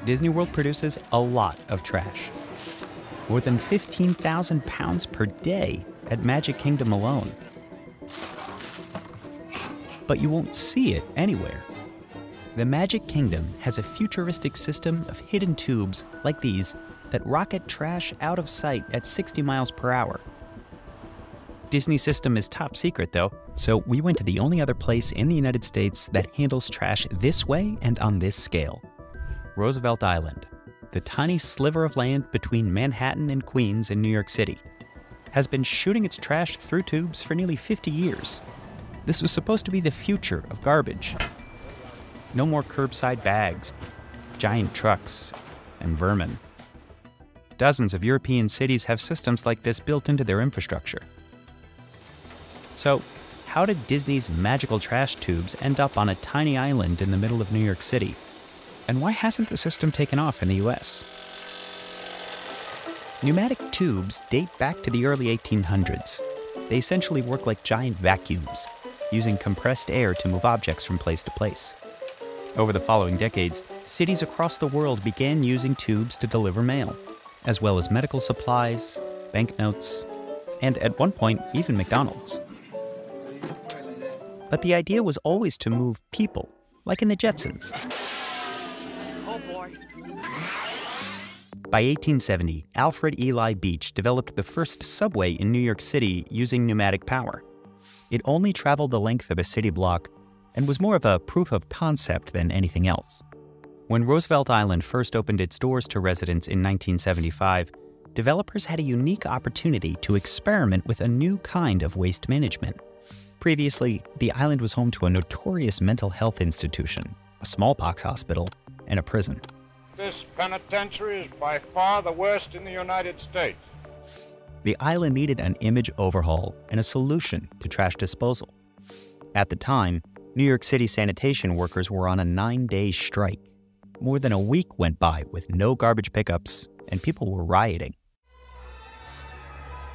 Disney World produces a lot of trash. More than 15,000 pounds per day at Magic Kingdom alone. But you won't see it anywhere. The Magic Kingdom has a futuristic system of hidden tubes like these that rocket trash out of sight at 60 miles per hour. Disney's system is top secret though, so we went to the only other place in the United States that handles trash this way and on this scale. Roosevelt Island, the tiny sliver of land between Manhattan and Queens in New York City, has been shooting its trash through tubes for nearly 50 years. This was supposed to be the future of garbage. No more curbside bags, giant trucks, and vermin. Dozens of European cities have systems like this built into their infrastructure. So, how did Disney's magical trash tubes end up on a tiny island in the middle of New York City? And why hasn't the system taken off in the US? Pneumatic tubes date back to the early 1800s. They essentially work like giant vacuums, using compressed air to move objects from place to place. Over the following decades, cities across the world began using tubes to deliver mail, as well as medical supplies, banknotes, and at one point, even McDonald's. But the idea was always to move people, like in the Jetsons. Oh boy. By 1870, Alfred Ely Beach developed the first subway in New York City using pneumatic power. It only traveled the length of a city block and was more of a proof of concept than anything else. When Roosevelt Island first opened its doors to residents in 1975, developers had a unique opportunity to experiment with a new kind of waste management. Previously, the island was home to a notorious mental health institution, a smallpox hospital, and a prison. This penitentiary is by far the worst in the United States. The island needed an image overhaul and a solution to trash disposal. At the time, New York City sanitation workers were on a 9-day strike. More than a week went by with no garbage pickups, and people were rioting.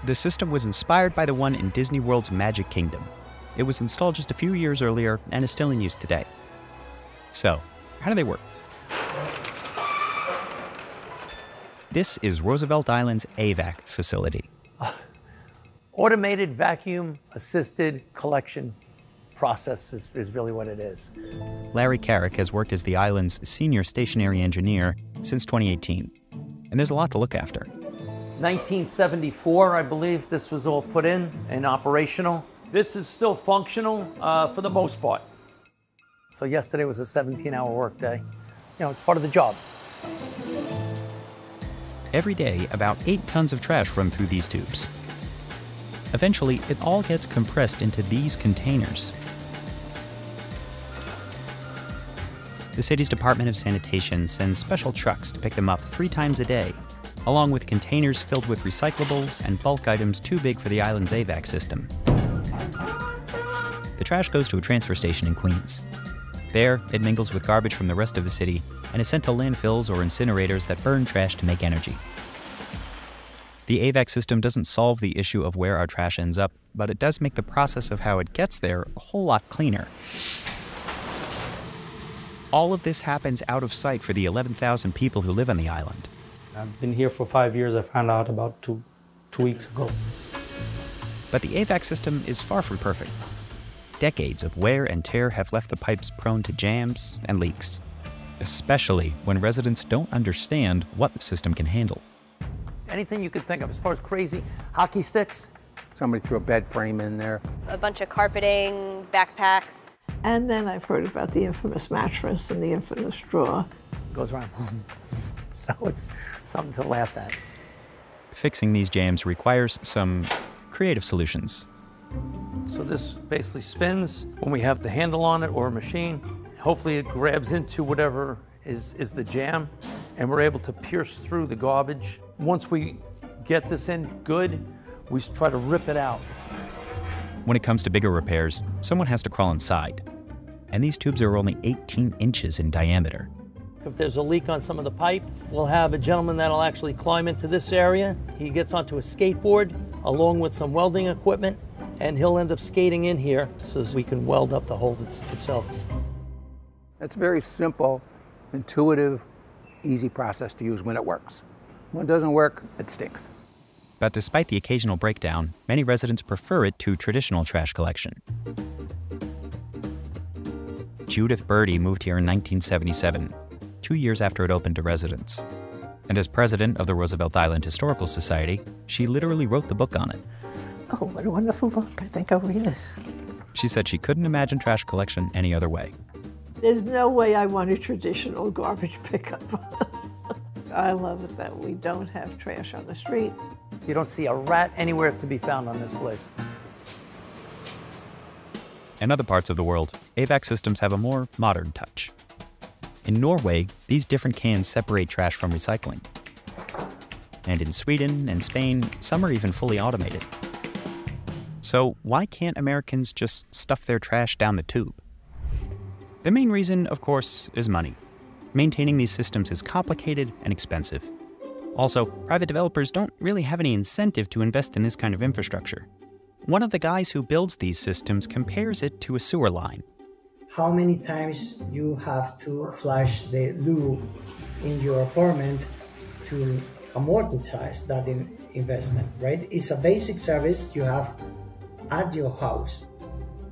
The system was inspired by the one in Disney World's Magic Kingdom. It was installed just a few years earlier and is still in use today. So, how do they work? This is Roosevelt Island's AVAC facility. Automated vacuum-assisted collection process is really what it is. Larry Carrick has worked as the island's senior stationary engineer since 2018. And there's a lot to look after. 1974, I believe, this was all put in and operational. This is still functional for the most part. So yesterday was a 17-hour workday. You know, it's part of the job. Every day, about 8 tons of trash run through these tubes. Eventually, it all gets compressed into these containers. The city's Department of Sanitation sends special trucks to pick them up 3 times a day, along with containers filled with recyclables and bulk items too big for the island's AVAC system. The trash goes to a transfer station in Queens. There, it mingles with garbage from the rest of the city and is sent to landfills or incinerators that burn trash to make energy. The AVAC system doesn't solve the issue of where our trash ends up, but it does make the process of how it gets there a whole lot cleaner. All of this happens out of sight for the 11,000 people who live on the island. I've been here for 5 years. I found out about two weeks ago. But the AVAC system is far from perfect. Decades of wear and tear have left the pipes prone to jams and leaks, especially when residents don't understand what the system can handle. Anything you could think of as far as crazy hockey sticks. Somebody threw a bed frame in there. A bunch of carpeting, backpacks. And then I've heard about the infamous mattress and the infamous straw. Goes around. So it's something to laugh at. Fixing these jams requires some creative solutions. So this basically spins when we have the handle on it or a machine. Hopefully it grabs into whatever is the jam, and we're able to pierce through the garbage. Once we get this in good, we try to rip it out. When it comes to bigger repairs, someone has to crawl inside. And these tubes are only 18 inches in diameter. If there's a leak on some of the pipe, we'll have a gentleman that'll actually climb into this area. He gets onto a skateboard along with some welding equipment, and he'll end up skating in here so we can weld up the hole itself. It's very simple, intuitive, easy process to use when it works. When it doesn't work, it stinks. But despite the occasional breakdown, many residents prefer it to traditional trash collection. Judith Birdie moved here in 1977, 2 years after it opened to residents. And as president of the Roosevelt Island Historical Society, she literally wrote the book on it. Oh, what a wonderful book. I think I'll read it. She said she couldn't imagine trash collection any other way. There's no way I want a traditional garbage pickup. I love it that we don't have trash on the street. You don't see a rat anywhere to be found on this place. In other parts of the world, AVAC systems have a more modern touch. In Norway, these different cans separate trash from recycling. And in Sweden and Spain, some are even fully automated. So why can't Americans just stuff their trash down the tube? The main reason, of course, is money. Maintaining these systems is complicated and expensive. Also, private developers don't really have any incentive to invest in this kind of infrastructure. One of the guys who builds these systems compares it to a sewer line. How many times you have to flush the loo in your apartment to amortize that investment, right? It's a basic service you have at your house.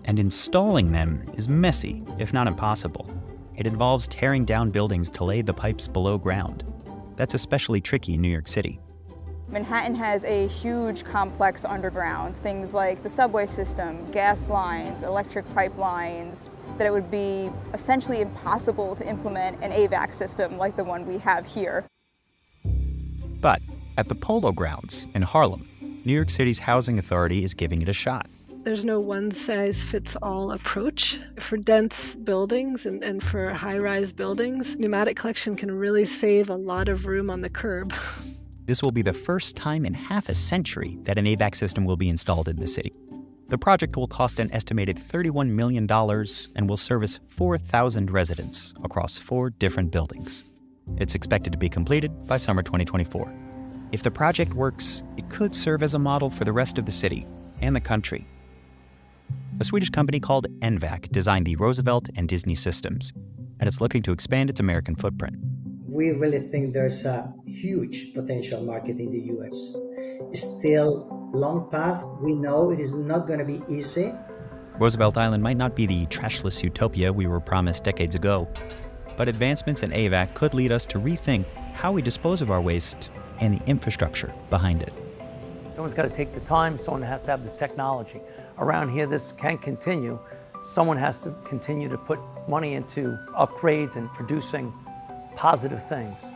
And installing them is messy, if not impossible. It involves tearing down buildings to lay the pipes below ground. That's especially tricky in New York City. Manhattan has a huge complex underground, things like the subway system, gas lines, electric pipelines, that it would be essentially impossible to implement an AVAC system like the one we have here. But at the Polo Grounds in Harlem, New York City's housing authority is giving it a shot. There's no one-size-fits-all approach. For dense buildings and for high-rise buildings, pneumatic collection can really save a lot of room on the curb. This will be the first time in half a century that an AVAC system will be installed in the city. The project will cost an estimated $31 million and will service 4,000 residents across 4 different buildings. It's expected to be completed by summer 2024. If the project works, it could serve as a model for the rest of the city and the country. A Swedish company called NVAC designed the Roosevelt and Disney systems, and it's looking to expand its American footprint. We really think there's a huge potential market in the US. Still, long path. We know it is not going to be easy. Roosevelt Island might not be the trashless utopia we were promised decades ago, but advancements in AVAC could lead us to rethink how we dispose of our waste and the infrastructure behind it. Someone's got to take the time, someone has to have the technology. Around here, this can continue. Someone has to continue to put money into upgrades and producing positive things.